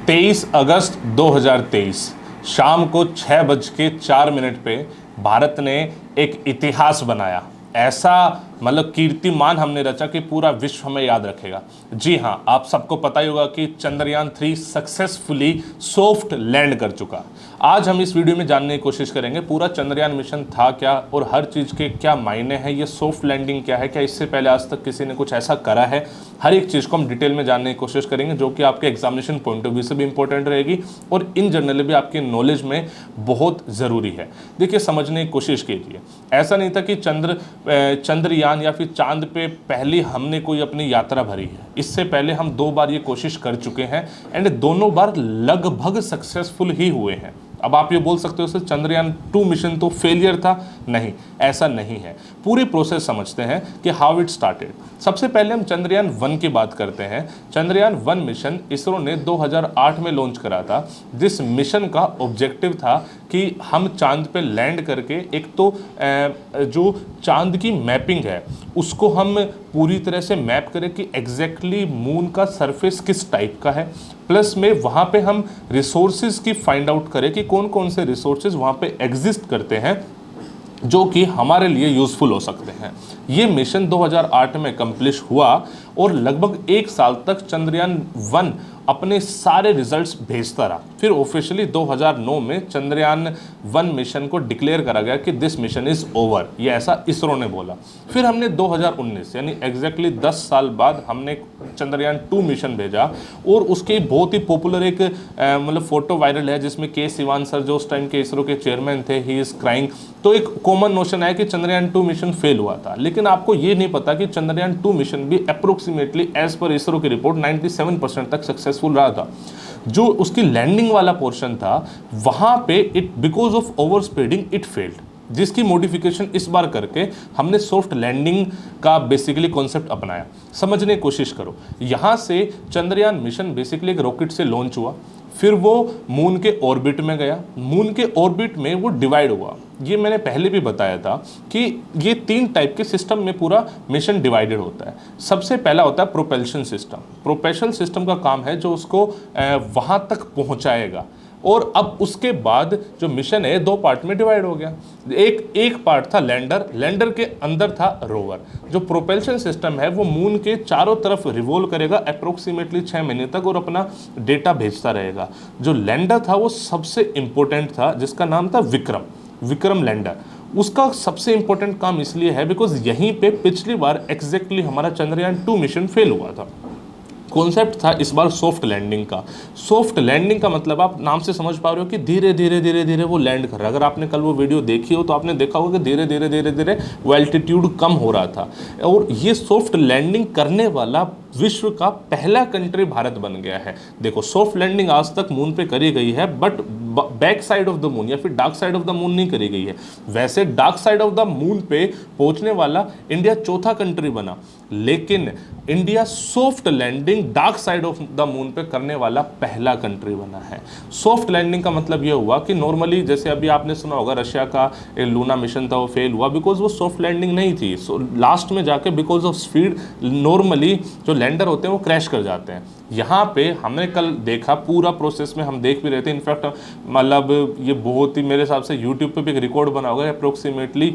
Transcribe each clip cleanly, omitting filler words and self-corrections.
23 अगस्त 2023 शाम को 6:04 पे भारत ने एक इतिहास बनाया। ऐसा मतलब कीर्तिमान हमने रचा कि पूरा विश्व हमें याद रखेगा। जी हाँ, आप सबको पता ही होगा कि चंद्रयान 3 सक्सेसफुली सॉफ्ट लैंड कर चुका। आज हम इस वीडियो में जानने की कोशिश करेंगे पूरा चंद्रयान मिशन था क्या और हर चीज़ के क्या मायने हैं, ये सॉफ्ट लैंडिंग क्या है, क्या इससे पहले आज तक किसी ने कुछ ऐसा करा है। हर एक चीज़ को हम डिटेल में जानने की कोशिश करेंगे, जो कि आपके एग्जामिनेशन पॉइंट ऑफ व्यू से भी इंपॉर्टेंट रहेगी और इन जनरल भी आपके नॉलेज में बहुत ज़रूरी है। देखिए, समझने की कोशिश कीजिए। ऐसा नहीं था कि चंद्रयान या फिर चांद पे पहले हमने कोई अपनी यात्रा भरी है। इससे पहले हम 2 बार ये कोशिश कर चुके हैं एंड दोनों बार लगभग सक्सेसफुल ही हुए हैं। अब आप ये बोल सकते हो सर चंद्रयान 2 मिशन तो फेलियर था। नहीं, ऐसा नहीं है। पूरी प्रोसेस समझते हैं कि हाउ इट स्टार्टेड। सबसे पहले हम चंद्रयान 1 की बात करते हैं। चंद्रयान 1 मिशन इसरो ने 2008 में लॉन्च करा था। जिस मिशन का ऑब्जेक्टिव था कि हम चांद पे लैंड करके एक तो जो चांद की मैपिंग है उसको हम पूरी तरह से मैप करें कि एग्जैक्टली मून का सरफेस किस टाइप का है, प्लस में वहाँ पे हम रिसोर्सेज की फाइंड आउट करें कि कौन कौन से रिसोर्सेज वहाँ पे एग्जिस्ट करते हैं जो कि हमारे लिए यूज़फुल हो सकते हैं। ये मिशन 2008 में कंप्लीट हुआ और लगभग 1 साल तक चंद्रयान 1 अपने सारे रिजल्ट्स भेजता रहा। फिर ऑफिशियली 2009 में चंद्रयान 1 मिशन को डिक्लेयर करा गया कि दिस मिशन इज़ ओवर। ये ऐसा इसरो ने बोला। फिर हमने 2019 यानी एग्जैक्टली 10 साल बाद हमने चंद्रयान 2 मिशन भेजा और उसके बहुत ही पॉपुलर एक मतलब फोटो वायरल है जिसमें के सिवान सर जो उस टाइम के इसरो के चेयरमैन थे, ही इज़ क्राइंग। तो एक कॉमन नोशन है कि चंद्रयान 2 मिशन फेल हुआ था, लेकिन आपको ये नहीं पता कि चंद्रयान 2 मिशन भी अप्रोक्सीमेटली एज पर इसरो की रिपोर्ट 97% तक सक्सेसफुल रहा था। जो उसकी लैंडिंग वाला पोर्शन था वहां पे it because of over speeding it failed, जिसकी मॉडिफिकेशन इस बार करके हमने सॉफ्ट लैंडिंग का बेसिकली कॉन्सेप्ट अपनाया। समझने की कोशिश करो। यहाँ से चंद्रयान मिशन बेसिकली एक रॉकेट से लॉन्च हुआ, फिर वो मून के ऑर्बिट में गया। मून के ऑर्बिट में वो डिवाइड हुआ। ये मैंने पहले भी बताया था कि ये 3 टाइप के सिस्टम में पूरा मिशन डिवाइडेड होता है। सबसे पहला होता है प्रोपेल्शन सिस्टम। प्रोपेल्शन सिस्टम का काम है जो उसको वहाँ तक पहुँचाएगा। और अब उसके बाद जो मिशन है 2 पार्ट में डिवाइड हो गया। एक पार्ट था लैंडर, लैंडर के अंदर था रोवर। जो प्रोपेल्शन सिस्टम है वो मून के चारों तरफ रिवॉल्व करेगा अप्रोक्सीमेटली 6 महीने तक और अपना डेटा भेजता रहेगा। जो लैंडर था वो सबसे इंपॉर्टेंट था, जिसका नाम था विक्रम लैंडर। उसका सबसे इंपॉर्टेंट काम इसलिए है बिकॉज यहीं पे पिछली बार एग्जैक्टली हमारा चंद्रयान 2 मिशन फेल हुआ था। कॉन्सेप्ट था इस बार सॉफ्ट लैंडिंग का। सॉफ्ट लैंडिंग का मतलब आप नाम से समझ पा रहे हो कि धीरे धीरे वो लैंड कर रहा है। अगर आपने कल वो वीडियो देखी हो तो आपने देखा होगा कि धीरे धीरे वो एल्टीट्यूड कम हो रहा था। और ये सॉफ्ट लैंडिंग करने वाला विश्व का पहला कंट्री भारत बन गया है। देखो, सॉफ्ट लैंडिंग आज तक मून पे करी गई है but back side of the moon या फिर dark side of the moon नहीं करी गई है। वैसे dark side of the moon पे पहुंचने वाला इंडिया चौथा कंट्री बना, लेकिन India soft landing dark side of the moon पे करने वाला पहला कंट्री बना है। सॉफ्ट लैंडिंग का मतलब यह हुआ कि नॉर्मली जैसे अभी आपने सुना होगा रशिया का लूना मिशन था वो फेल हुआ बिकॉज वो सॉफ्ट लैंडिंग नहीं थी। लास्ट में जाके बिकॉज ऑफ स्पीड नॉर्मली जो लैंडर होते हैं वो क्रैश कर जाते हैं। यहाँ पे हमने कल देखा पूरा प्रोसेस में हम देख भी रहे थे। इनफैक्ट मतलब ये बहुत ही मेरे हिसाब से यूट्यूब पे भी एक रिकॉर्ड बना होगा। अप्रोक्सीमेटली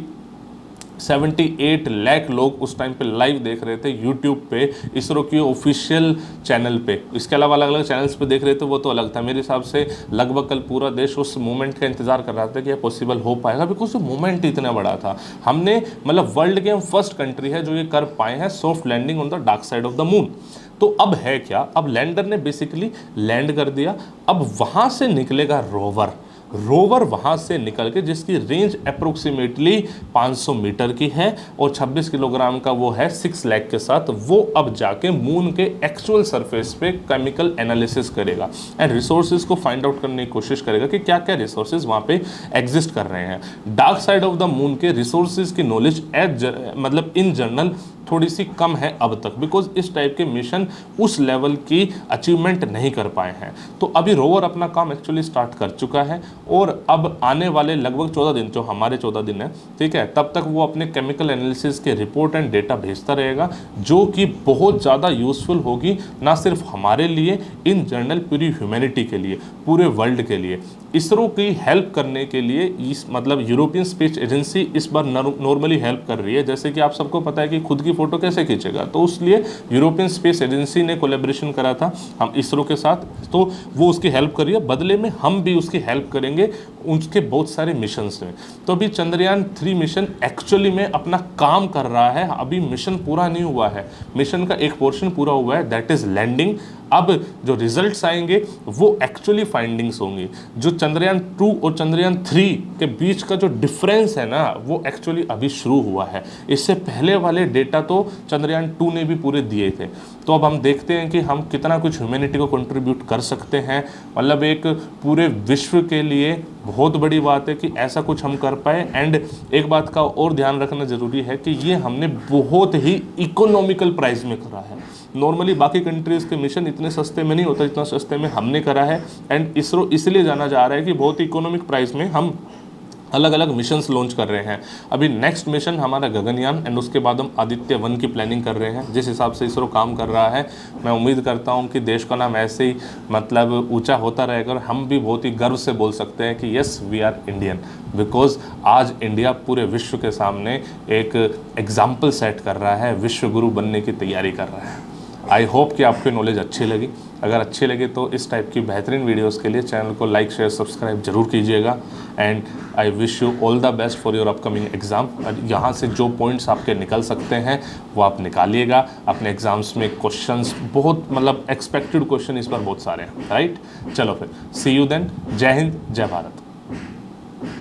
78 लाख लोग उस टाइम पे लाइव देख रहे थे यूट्यूब पे इसरो की ऑफिशियल चैनल पे। इसके अलावा अलग अलग चैनल्स पे देख रहे थे, वो तो अलग था। मेरे हिसाब से लगभग कल पूरा देश उस मोमेंट का इंतजार कर रहा था कि यह पॉसिबल हो पाएगा बिकॉज वो मोमेंट इतना बड़ा था। हमने मतलब वर्ल्ड के हम फर्स्ट कंट्री है जो ये कर पाए हैं soft landing on the dark side of the moon. तो अब है क्या, अब लैंडर ने बेसिकली लैंड कर दिया। अब वहाँ से निकलेगा रोवर वहाँ से निकल के जिसकी रेंज अप्रोक्सीमेटली 500 मीटर की है और 26 किलोग्राम का वो है 6 लाख के साथ। वो अब जाके मून के एक्चुअल सरफेस पे केमिकल एनालिसिस करेगा एंड रिसोर्सेज को फाइंड आउट करने की कोशिश करेगा कि क्या क्या रिसोर्सेज वहाँ पे एग्जिस्ट कर रहे हैं। Dark side of the moon के रिसोर्सेज की नॉलेज मतलब इन जनरल थोड़ी सी कम है अब तक, बिकॉज इस टाइप के मिशन उस लेवल की अचीवमेंट नहीं कर पाए हैं। तो अभी रोवर अपना काम एक्चुअली स्टार्ट कर चुका है और अब आने वाले लगभग 14 दिन, जो हमारे 14 दिन है, ठीक है, तब तक वो अपने केमिकल एनालिसिस के रिपोर्ट एंड डेटा भेजता रहेगा, जो कि बहुत ज़्यादा यूजफुल होगी ना सिर्फ हमारे लिए, इन जनरल पूरी ह्यूमैनिटी के लिए, पूरे वर्ल्ड के लिए। इसरो की हेल्प करने के लिए इस मतलब यूरोपियन स्पेस एजेंसी इस बार नॉर्मली हेल्प कर रही है। जैसे कि आप सबको पता है कि खुद की फ़ोटो कैसे खींचेगा, तो उसलिए यूरोपियन स्पेस एजेंसी ने कोलेब्रेशन करा था हम इसरो के साथ, तो वो उसकी हेल्प कर रही है, बदले में हम भी उसकी हेल्प करेंगे उसके बहुत सारे मिशंस में। तो अभी चंद्रयान 3 मिशन एक्चुअली में अपना काम कर रहा है, अभी मिशन पूरा नहीं हुआ है, मिशन का एक पोर्शन पूरा हुआ है, दैट इज़ लैंडिंग। अब जो रिजल्ट्स आएंगे वो एक्चुअली फाइंडिंग्स होंगी। जो चंद्रयान 2 और चंद्रयान 3 के बीच का जो डिफरेंस है ना, वो एक्चुअली अभी शुरू हुआ है। इससे पहले वाले डेटा तो चंद्रयान 2 ने भी पूरे दिए थे। तो अब हम देखते हैं कि हम कितना कुछ ह्यूमैनिटी को कंट्रीब्यूट कर सकते हैं। मतलब एक पूरे विश्व के लिए बहुत बड़ी बात है कि ऐसा कुछ हम कर पाए। एंड एक बात का और ध्यान रखना ज़रूरी है कि ये हमने बहुत ही इकोनॉमिकल प्राइस में करा है। नॉर्मली बाकी कंट्रीज़ के मिशन इतने सस्ते में नहीं होता जितना सस्ते में हमने करा है। एंड इसरो इसलिए जाना जा रहा है कि बहुत इकोनॉमिक प्राइस में हम अलग अलग मिशंस लॉन्च कर रहे हैं। अभी नेक्स्ट मिशन हमारा गगनयान, एंड उसके बाद हम आदित्य 1 की प्लानिंग कर रहे हैं। जिस हिसाब से इसरो काम कर रहा है, मैं उम्मीद करता हूं कि देश का नाम ऐसे ही मतलब ऊंचा होता रहेगा और हम भी बहुत ही गर्व से बोल सकते हैं कि yes we are Indian, because आज इंडिया पूरे विश्व के सामने एक एग्जाम्पल सेट कर रहा है, विश्व गुरु बनने की तैयारी कर रहा है। आई होप कि आपकी नॉलेज अच्छी लगी। अगर अच्छी लगे तो इस टाइप की बेहतरीन वीडियोस के लिए चैनल को लाइक शेयर सब्सक्राइब जरूर कीजिएगा। And I wish you all the best for your upcoming exam. यहाँ से जो पॉइंट्स आपके निकल सकते हैं वो आप निकालिएगा। अपने एग्ज़ाम्स में क्वेश्चंस बहुत मतलब एक्सपेक्टेड क्वेश्चन इस बार बहुत सारे हैं, राइट। चलो फिर सी यू देन। जय हिंद, जय भारत।